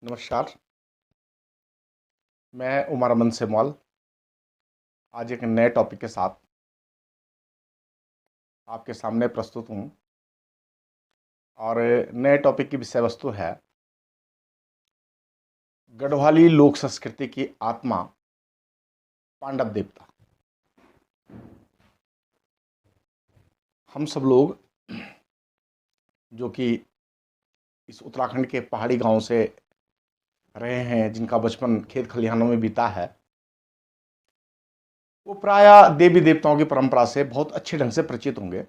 नमस्कार। मैं उमर अमन सेमवाल आज एक नए टॉपिक के साथ आपके सामने प्रस्तुत हूँ और नए टॉपिक की विषय वस्तु है गढ़वाली लोक संस्कृति की आत्मा पांडव देवता। हम सब लोग जो कि इस उत्तराखंड के पहाड़ी गांव से रहे हैं, जिनका बचपन खेत खलिहानों में बीता है, वो प्रायः देवी देवताओं की परंपरा से बहुत अच्छे ढंग से परिचित होंगे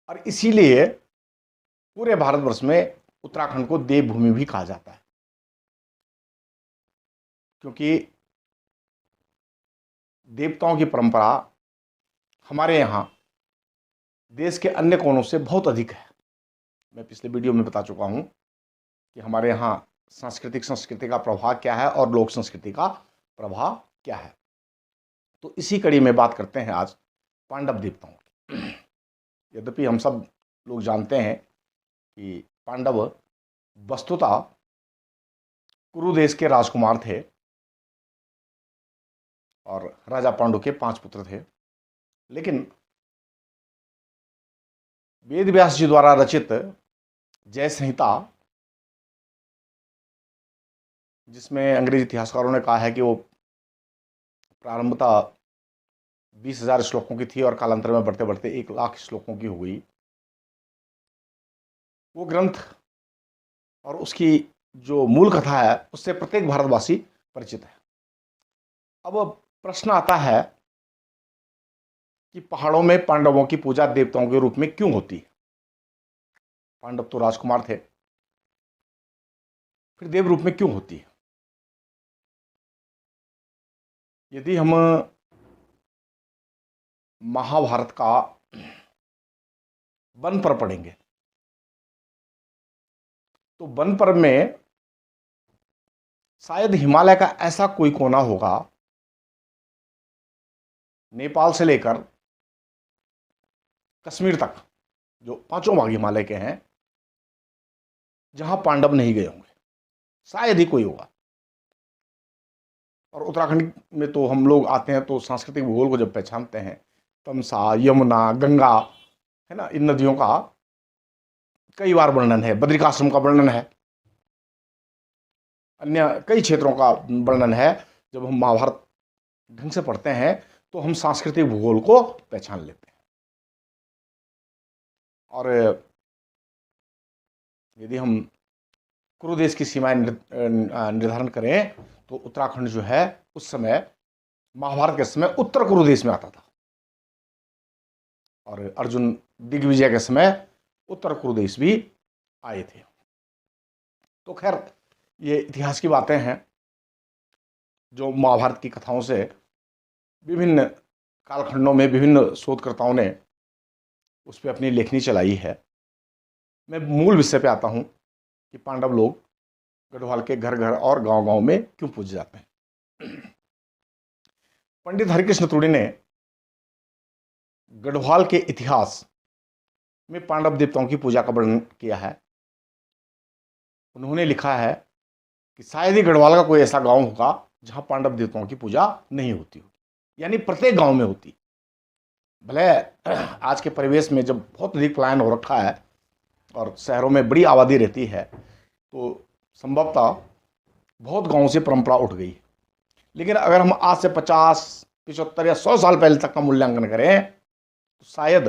और इसीलिए पूरे भारतवर्ष में उत्तराखंड को देवभूमि भी कहा जाता है, क्योंकि देवताओं की परंपरा हमारे यहाँ देश के अन्य कोनों से बहुत अधिक है। मैं पिछले वीडियो में बता चुका हूँ कि हमारे यहाँ संस्कृति का प्रभाव क्या है और लोक संस्कृति का प्रभाव क्या है। तो इसी कड़ी में बात करते हैं आज पांडव देवताओं की। यद्यपि हम सब लोग जानते हैं कि पांडव वस्तुतः कुरु देश के राजकुमार थे और राजा पांडु के 5 पुत्र थे, लेकिन वेद व्यास जी द्वारा रचित जय संहिता, जिसमें अंग्रेजी इतिहासकारों ने कहा है कि वो प्रारंभतः 20,000 श्लोकों की थी और कालांतर में बढ़ते बढ़ते 1,00,000 श्लोकों की हो गई, वो ग्रंथ और उसकी जो मूल कथा है उससे प्रत्येक भारतवासी परिचित है। अब प्रश्न आता है कि पहाड़ों में पांडवों की पूजा देवताओं के रूप में क्यों होती है? पांडव तो राजकुमार थे, फिर देव रूप में क्यों होती है? यदि हम महाभारत का वन पर्व पढ़ेंगे तो वन पर्व में शायद हिमालय का ऐसा कोई कोना होगा, नेपाल से लेकर कश्मीर तक, जो 5 भाग हिमालय के हैं, जहां पांडव नहीं गए होंगे। शायद ही कोई होगा। और उत्तराखंड में तो हम लोग आते हैं तो सांस्कृतिक भूगोल को जब पहचानते हैं, तमसा, यमुना, गंगा, है ना, इन नदियों का कई बार वर्णन है, बद्रिकाश्रम का वर्णन है, अन्य कई क्षेत्रों का वर्णन है। जब हम महाभारत ढंग से पढ़ते हैं तो हम सांस्कृतिक भूगोल को पहचान लेते हैं। और यदि हम कुरु देश की सीमाएं निर्धारण करें तो उत्तराखंड जो है उस समय महाभारत के समय उत्तर कुरु देश में आता था और अर्जुन दिग्विजय के समय उत्तर कुरु देश भी आए थे। तो खैर, ये इतिहास की बातें हैं जो महाभारत की कथाओं से विभिन्न कालखंडों में विभिन्न शोधकर्ताओं ने उस पर अपनी लेखनी चलाई है। मैं मूल विषय पे आता हूँ कि पांडव लोग गढ़वाल के घर घर और गांव गांव में क्यों पूजे जाते हैं। पंडित हरिकृष्ण तुड़ी ने गढ़वाल के इतिहास में पांडव देवताओं की पूजा का वर्णन किया है। उन्होंने लिखा है कि शायद ही गढ़वाल का कोई ऐसा गांव होगा जहां पांडव देवताओं की पूजा नहीं होती होगी, यानी प्रत्येक गांव में होती। भले आज के परिवेश में जब बहुत अधिक पलायन हो रखा है और शहरों में बड़ी आबादी रहती है तो संभवतः बहुत गांवों से परंपरा उठ गई, लेकिन अगर हम आज से 50, 75 या 100 साल पहले तक का मूल्यांकन करें तो शायद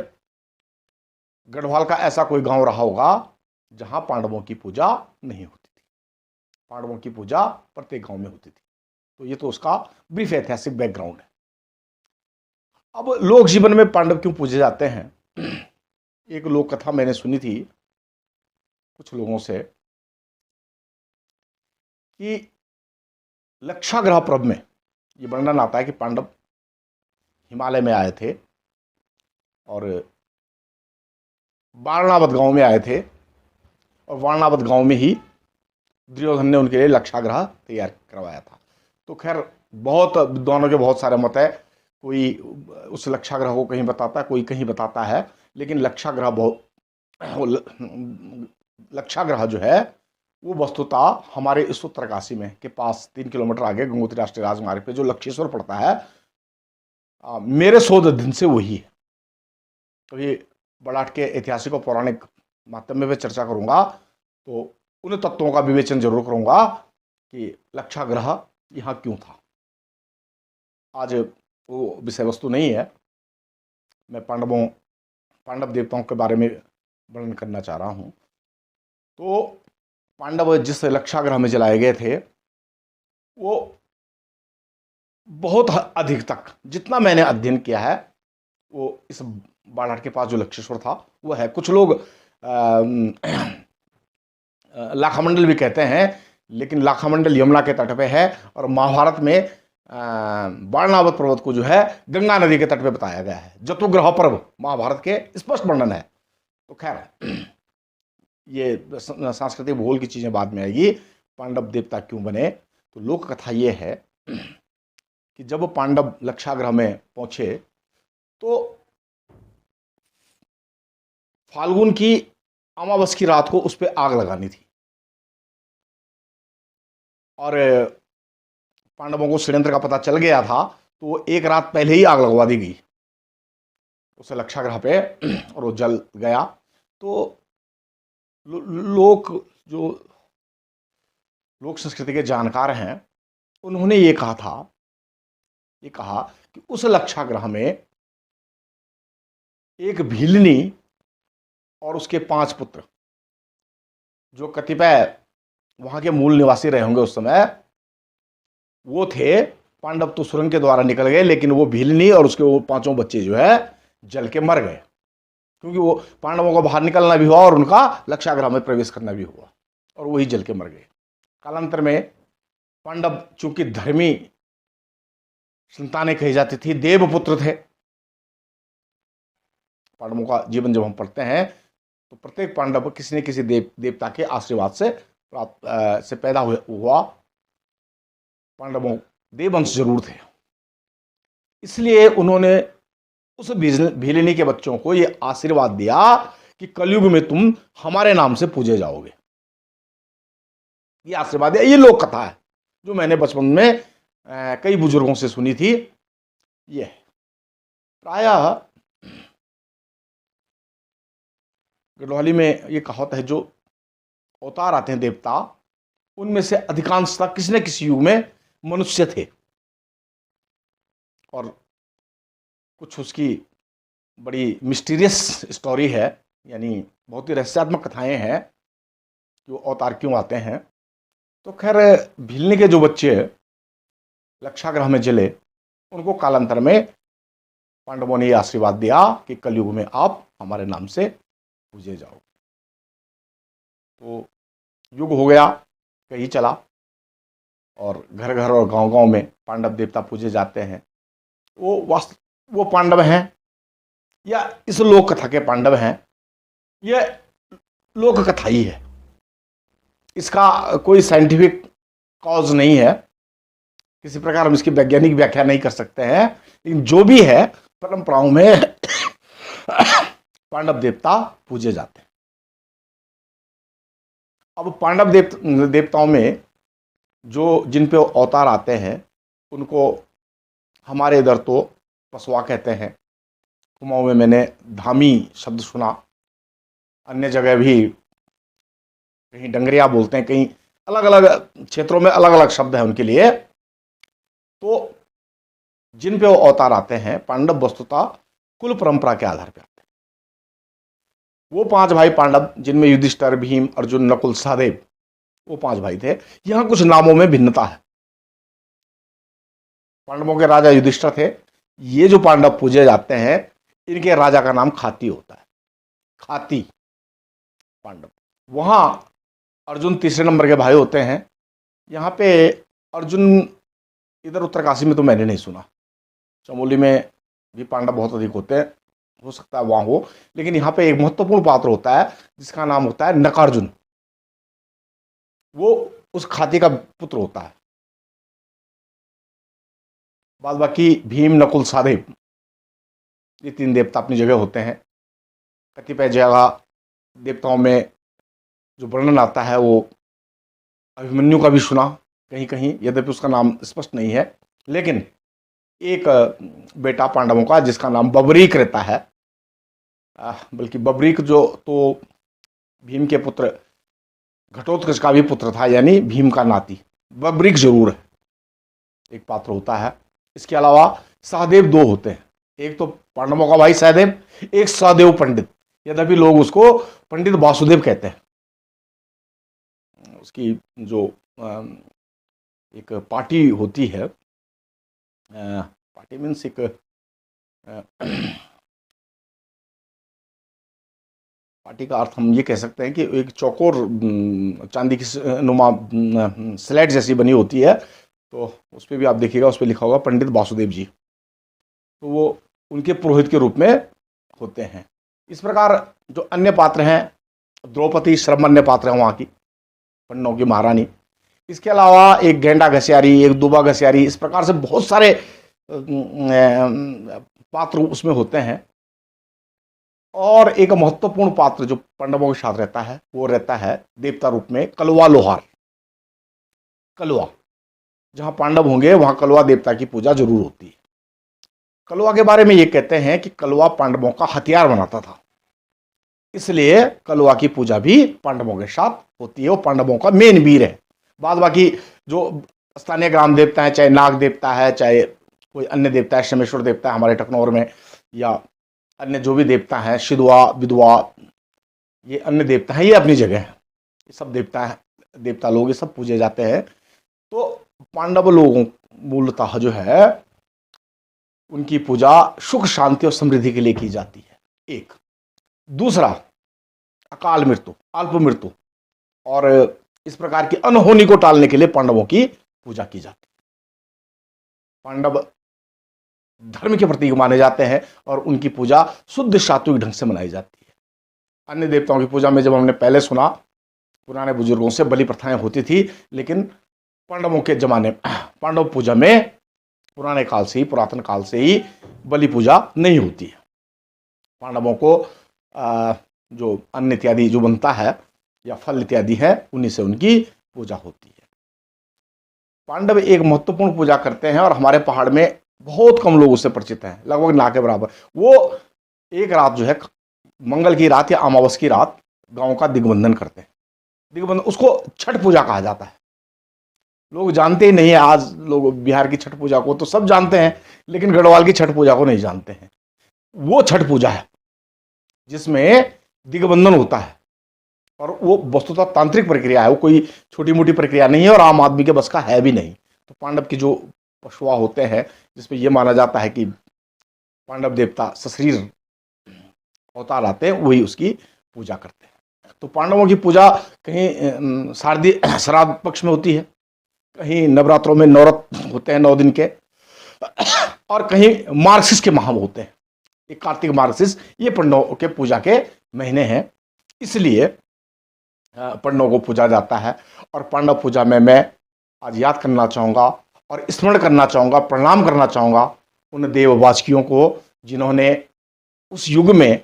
गढ़वाल का ऐसा कोई गांव रहा होगा जहां पांडवों की पूजा नहीं होती थी। पांडवों की पूजा प्रत्येक गांव में होती थी। तो ये तो उसका ब्रीफ ऐतिहासिक बैकग्राउंड है। अब लोक जीवन में पांडव क्यों पूजे जाते हैं? एक लोक कथा मैंने सुनी थी कुछ लोगों से कि लक्षाग्रह पर्व में ये वर्णन आता है कि पांडव हिमालय में आए थे और वारणावत गांव में आए थे और वारणावत गांव में ही दुर्योधन ने उनके लिए लक्षाग्रह तैयार करवाया था। तो खैर, बहुत विद्वानों के बहुत सारे मत है। कोई उस लक्षाग्रह को कहीं बताता है, कोई कहीं बताता है, लेकिन लक्षाग्रह जो है वो वस्तुतः हमारे इस उत्तरकाशी में के पास 3 किलोमीटर आगे गंगोत्री राष्ट्रीय राजमार्ग पे जो लक्षेश्वर पड़ता है, मेरे शोध दिन से वही है। तो ये बड़ाठ के ऐतिहासिक और पौराणिक माध्यम पे चर्चा करूंगा, तो उन तत्वों का विवेचन जरूर करूंगा कि लक्षाग्रह यहाँ क्यों था। आज वो विषय वस्तु नहीं है। मैं पांडव देवताओं के बारे में वर्णन करना चाह रहा हूँ। तो पांडव जिस लक्षाग्रह में जलाए गए थे, वो बहुत अधिक तक जितना मैंने अध्ययन किया है, वो इस बालाघाट के पास जो लक्षेश्वर था वो है। कुछ लोग लाखामंडल भी कहते हैं, लेकिन लाखामंडल यमुना के तट पे है, और महाभारत में बाणनावत पर्वत को जो है गंगा नदी के तट पे बताया गया है। जतुग्रह पर्व महाभारत के स्पष्ट वर्णन है। तो खैर, ये सांस्कृतिक भूगोल की चीजें बाद में आएगी। पांडव देवता क्यों बने, तो लोक कथा ये है कि जब पांडव लक्षाग्रह में पहुंचे तो फाल्गुन की अमावस की रात को उस पर आग लगानी थी, और पांडवों को षड्यंत्र का पता चल गया था, तो वो एक रात पहले ही आग लगवा दी गई उस लक्षाग्रह पे, और वो जल गया। तो लोक संस्कृति के जानकार हैं, उन्होंने ये कहा कि उस लक्षाग्रह में एक भीलनी और उसके 5 पुत्र, जो कतिपय वहां के मूल निवासी रहे होंगे उस समय, वो थे। पांडव तो सुरंग के द्वारा निकल गए, लेकिन वो भीलनी और उसके वो 5 बच्चे जो है जल के मर गए, क्योंकि वो पांडवों को बाहर निकलना भी हुआ और उनका लक्षाग्रह में प्रवेश करना भी हुआ, और वही जल के मर गए। कालांतर में पांडव चूंकि धर्मी संतानें कही जाती थी, देवपुत्र थे। पांडवों का जीवन जब हम पढ़ते हैं तो प्रत्येक पांडव किसी न किसी देवता के आशीर्वाद से पैदा हुआ। पांडवों देववंश जरूर थे, इसलिए उन्होंने उस भीलनी के बच्चों को यह आशीर्वाद दिया कि कलयुग में तुम हमारे नाम से पूजे जाओगे। ये आशीर्वाद दिया। ये लोक कथा है जो मैंने बचपन में कई बुजुर्गों से सुनी थी। ये प्रायः गढ़वाली में ये कहावत है, जो अवतार आते हैं देवता, उनमें से अधिकांशतः किसी न किसी युग में मनुष्य थे, और कुछ उसकी बड़ी मिस्टीरियस स्टोरी है, यानी बहुत ही रहस्यात्मक कथाएं हैं कि वो अवतार क्यों आते हैं। तो खैर, भीलनी के जो बच्चे लक्षाग्रह में जले, उनको कालांतर में पांडवों ने यह आशीर्वाद दिया कि कलयुग में आप हमारे नाम से पूजे जाओ। तो युग हो गया, कहीं चला, और घर घर और गांव गांव में पांडव देवता पूजे जाते हैं। वो पांडव हैं या इस लोक कथा के पांडव हैं, यह लोक कथा ही है। इसका कोई साइंटिफिक कॉज नहीं है, किसी प्रकार हम इसकी वैज्ञानिक व्याख्या नहीं कर सकते हैं, लेकिन जो भी है परंपराओं में पांडव देवता पूजे जाते हैं। अब पांडव देवताओं में जिन पे अवतार आते हैं, उनको हमारे इधर तो पसवा कहते हैं, कुमाऊं में मैंने धामी शब्द सुना, अन्य जगह भी कहीं डंगरिया बोलते हैं, कहीं अलग अलग क्षेत्रों में अलग अलग शब्द हैं उनके लिए। तो जिन पे वो अवतार आते हैं, पांडव वस्तुतः कुल परंपरा के आधार पर आते हैं। वो 5 भाई पांडव, जिनमें युधिष्ठिर, भीम, अर्जुन, नकुल, सहदेव, वो 5 भाई थे। यहां कुछ नामों में भिन्नता है। पांडवों के राजा युधिष्ठिर थे। ये जो पांडव पूजे जाते हैं, इनके राजा का नाम खाती होता है, खाती पांडव। वहां अर्जुन तीसरे नंबर के भाई होते हैं। यहाँ पे अर्जुन इधर उत्तरकाशी में तो मैंने नहीं सुना, चमोली में भी पांडव बहुत अधिक होते हैं, हो सकता है वहां हो, लेकिन यहाँ पे एक महत्वपूर्ण पात्र होता है जिसका नाम होता है नकार्जुन। वो उस खाती का पुत्र होता है। बाद बाकी भीम, नकुल, सहदेव, ये 3 देवता अपनी जगह होते हैं। कतिपय जगह देवताओं में जो वर्णन आता है वो अभिमन्यु का भी सुना कहीं कहीं, यद्यपि उसका नाम स्पष्ट नहीं है। लेकिन एक बेटा पांडवों का जिसका नाम बबरीक रहता है, बल्कि बबरीक जो तो भीम के पुत्र घटोत्कच का भी पुत्र था, यानी भीम का नाती। बबरीक जरूर है, एक पात्र होता है। इसके अलावा सहदेव दो होते हैं, एक तो पांडवों का भाई सहदेव, एक सहदेव पंडित, यद्यपि लोग उसको पंडित वासुदेव कहते हैं। उसकी जो एक पार्टी होती है, पार्टी मीन्स एक पार्टी का अर्थ हम ये कह सकते हैं कि एक चौकोर चांदी की नुमा स्लेट जैसी बनी होती है, तो उस पर भी आप देखिएगा, उस पर लिखा होगा पंडित वासुदेव जी। तो वो उनके पुरोहित के रूप में होते हैं। इस प्रकार जो अन्य पात्र हैं, द्रौपदी श्रमण्य पात्र हैं वहाँ की, पन्नों की महारानी। इसके अलावा एक गेंडा घसियारी, एक दुबा घसियारी, इस प्रकार से बहुत सारे पात्र उसमें होते हैं। और एक महत्वपूर्ण पात्र जो पांडवों के साथ रहता है, वो रहता है देवता रूप में कलवा लोहार। कलवा, जहां पांडव होंगे वहां कलवा देवता की पूजा जरूर होती है। कलवा के बारे में ये कहते हैं कि कलवा पांडवों का हथियार बनाता था, इसलिए कलवा की पूजा भी पांडवों के साथ होती है। वो पांडवों का मेन वीर है। बाद बाकी जो स्थानीय ग्राम देवता है, चाहे नाग देवता है, चाहे कोई अन्य देवता है, शमेश्वर देवता है हमारे टकनौर में, या अन्य जो भी देवता हैं, शिदवा विधवा, ये अन्य देवता हैं, ये अपनी जगह है। ये सब देवता लोग ये सब पूजे जाते हैं। तो पांडव लोगों मूलतः जो है उनकी पूजा सुख शांति और समृद्धि के लिए की जाती है, एक। दूसरा, अकाल मृत्यु, अल्प मृत्यु और इस प्रकार की अनहोनी को टालने के लिए पांडवों की पूजा की जाती है। पांडव धर्म के प्रतीक माने जाते हैं और उनकी पूजा शुद्ध सात्विक ढंग से मनाई जाती है। अन्य देवताओं की पूजा में जब हमने पहले सुना, पुराने बुजुर्गों से बलि प्रथाएं होती थी, लेकिन पांडवों के जमाने पांडव पूजा में पुराने काल से ही, पुरातन काल से ही बलि पूजा नहीं होती है। पांडवों को जो अन्न इत्यादि जो बनता है या फल इत्यादि है, उन्हीं से उनकी पूजा होती है। पांडव एक महत्वपूर्ण पूजा करते हैं और हमारे पहाड़ में बहुत कम लोग उससे परिचित हैं, लगभग ना के बराबर। वो एक रात जो है, मंगल की रात या अमावस की रात, गांव का दिग्बंधन करते हैं। दिग्बंधन, उसको छठ पूजा कहा जाता है। लोग जानते ही नहीं है। आज लोग बिहार की छठ पूजा को तो सब जानते हैं, लेकिन गढ़वाल की छठ पूजा को नहीं जानते हैं। वो छठ पूजा है जिसमें दिग्बंधन होता है, और वो वस्तुतः तांत्रिक प्रक्रिया है, वो कोई छोटी मोटी प्रक्रिया नहीं है और आम आदमी के बस का है भी नहीं। तो पांडव की जो पशुआ होते हैं, जिसमें यह माना जाता है कि पांडव देवता सशरीर अवतार आते हैं, वही उसकी पूजा करते हैं। तो पांडवों की पूजा कहीं शारदीय श्राद्ध पक्ष में होती है, कहीं नवरात्रों में नवरत होते हैं 9 दिन के, और कहीं मार्गशीर्ष के माह होते हैं। एक कार्तिक मार्गशीर्ष, ये पांडवों के पूजा के महीने हैं, इसलिए पांडवों को पूजा जाता है। और पांडव पूजा में मैं आज याद करना चाहूँगा और स्मरण करना चाहूँगा, प्रणाम करना चाहूँगा उन देववाचकियों को जिन्होंने उस युग में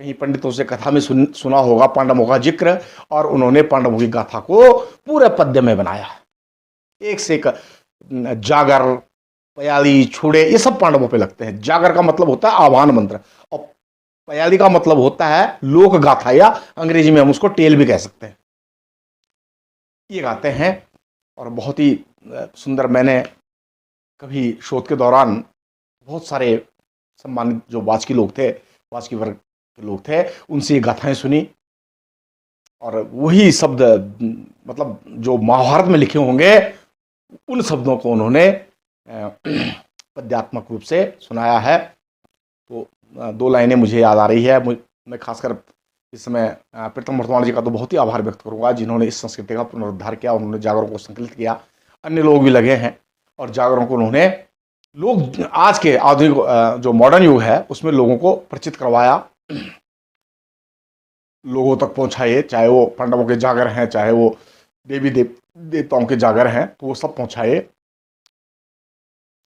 कहीं पंडितों से कथा में सुना होगा पांडवों का जिक्र, और उन्होंने पांडवों की गाथा को पूरे पद्य में बनाया। एक से एक जागर, पयाली, छुड़े, ये सब पांडवों पे लगते हैं। जागर का मतलब होता है आह्वान मंत्र, और पयाली का मतलब होता है लोक गाथा, या अंग्रेजी में हम उसको टेल भी कह सकते हैं। ये गाते हैं और बहुत ही सुंदर। मैंने कभी शोध के दौरान बहुत सारे सम्मानित जो वाचकी लोग थे, वाचकी वर्ग के लोग थे, उनसे ये गाथाएं सुनी, और वही शब्द, मतलब जो महाभारत में लिखे होंगे, उन शब्दों को उन्होंने पद्यात्मक रूप से सुनाया है। तो 2 लाइनें मुझे याद आ रही है। मैं खासकर इस समय प्रीतम वर्तमान जी का तो बहुत ही आभार व्यक्त करूंगा, जिन्होंने इस संस्कृति का पुनरुद्धार किया, उन्होंने जागरों को संकलित किया। अन्य लोग भी लगे हैं और जागरों को उन्होंने, लोग आज के आधुनिक जो मॉडर्न युग है उसमें लोगों को परिचित करवाया, लोगों तक पहुंचाए। चाहे वो पांडवों के जागर हैं, चाहे वो देवी देवताओं के जागर हैं, तो वो सब पहुंचाए।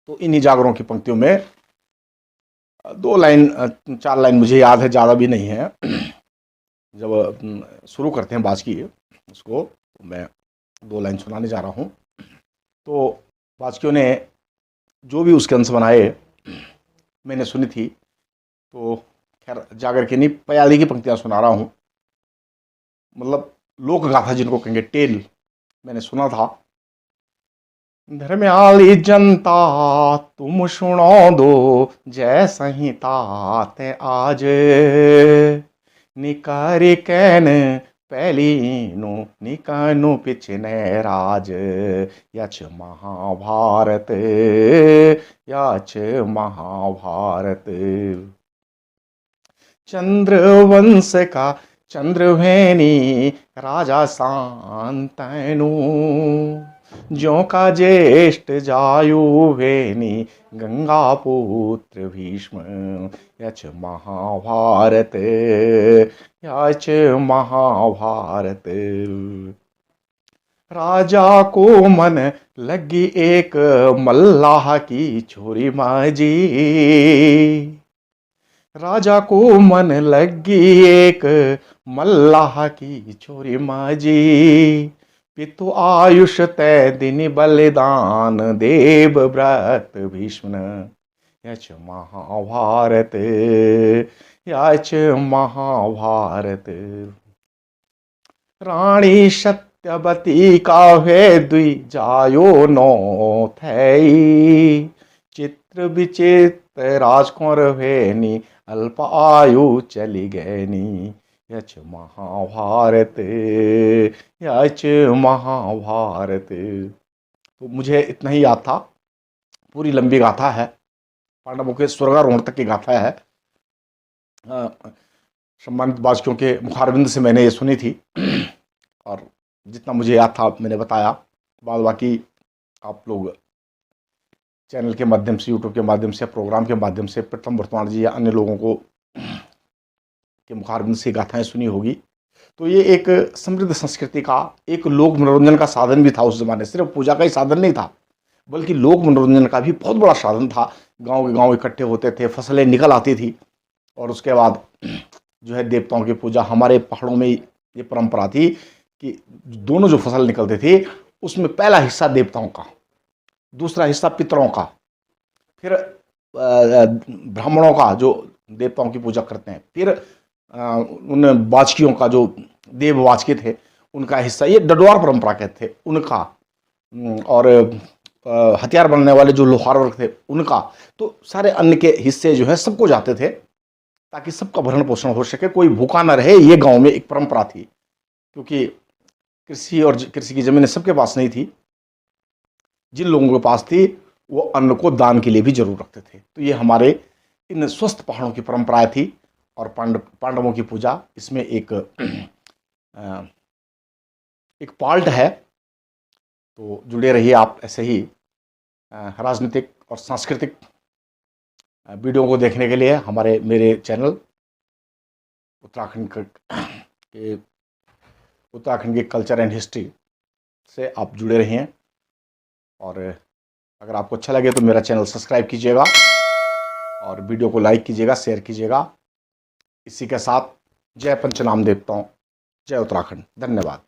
तो इन्हीं जागरों की पंक्तियों में 2 लाइन 4 लाइन मुझे याद है, ज़्यादा भी नहीं है। जब शुरू करते हैं बाज की उसको, तो मैं 2 लाइन सुनाने जा रहा हूँ। तो वाजपेयी ने जो भी उसके अंश बनाए मैंने सुनी थी, तो खैर जाकर के नहीं, पयाली की पंक्तियाँ सुना रहा हूँ। मतलब लोक गाथा जिनको कहेंगे, टेल मैंने सुना था। धर्म्याली जनता तुम सुनो दो, जय संहिता ते आज निकारी कैन पहलीनु निकानु पिछने राज, यच महाभारत यच महाभारत। चंद्रवंश का चंद्रवेणी राजा शांतनु, ज्यों का ज्येष्ठ जायु वेणी गंगा पुत्र भीष्म, यच महाभारत यच महाभारत। राजा को मन लगी एक मल्लाह की छोरी माजी, राजा को मन लगी एक मल्लाह की छोरी माजी, पितु आयुष तय दिन बलिदान देव व्रत भीष्म, यच महाभारत यच महाभारत। रानी सत्यवती का वे द्विजायो नो थई, चित्र विचित्र राजकुंवर वेनी अल्प आयु चली गैनी, यच महाभारत यच महाभारत। तो मुझे इतना ही याद था। पूरी लंबी गाथा है, पांडवों के स्वर्गारोहण तक की गाथा है। सम्मानित वाजपेयियों के मुखारबिंद से मैंने ये सुनी थी और जितना मुझे याद था मैंने बताया। बाद बाकी आप लोग चैनल के माध्यम से, यूट्यूब के माध्यम से, प्रोग्राम के माध्यम से प्रथम वर्तमान जी या अन्य लोगों को के मुखारबिंद से गाथाएं सुनी होगी। तो ये एक समृद्ध संस्कृति का, एक लोक मनोरंजन का साधन भी था उस जमाने। सिर्फ पूजा का ही साधन नहीं था, बल्कि लोक मनोरंजन का भी बहुत बड़ा साधन था। गांव के गांव इकट्ठे होते थे, फसलें निकल आती थी और उसके बाद जो है देवताओं की पूजा। हमारे पहाड़ों में ये परंपरा थी कि दोनों जो फसल निकलते थे उसमें पहला हिस्सा देवताओं का, दूसरा हिस्सा पितरों का, फिर ब्राह्मणों का जो देवताओं की पूजा करते हैं, फिर उन वाचकियों का जो देव वाचके थे उनका हिस्सा, ये डडवार परंपरा कहते थे उनका, और हथियार बनने वाले जो लोहार वर्ग थे उनका। तो सारे अन्न के हिस्से जो है सबको जाते थे ताकि सबका भरण पोषण हो सके, कोई भूखा ना रहे। ये गांव में एक परंपरा थी, क्योंकि कृषि और कृषि की जमीनें सबके पास नहीं थी। जिन लोगों के पास थी वो अन्न को दान के लिए भी जरूर रखते थे। तो ये हमारे इन स्वस्थ पहाड़ों की परंपराएं थी और पांडवों की पूजा इसमें एक पार्ट है। तो जुड़े रहिए आप ऐसे ही राजनीतिक और सांस्कृतिक वीडियो को देखने के लिए हमारे मेरे चैनल उत्तराखंड के कल्चर एंड हिस्ट्री से आप जुड़े रहिए। और अगर आपको अच्छा लगे तो मेरा चैनल सब्सक्राइब कीजिएगा और वीडियो को लाइक कीजिएगा, शेयर कीजिएगा। इसी के साथ जय पंचनाम देवताओं, जय उत्तराखंड। धन्यवाद।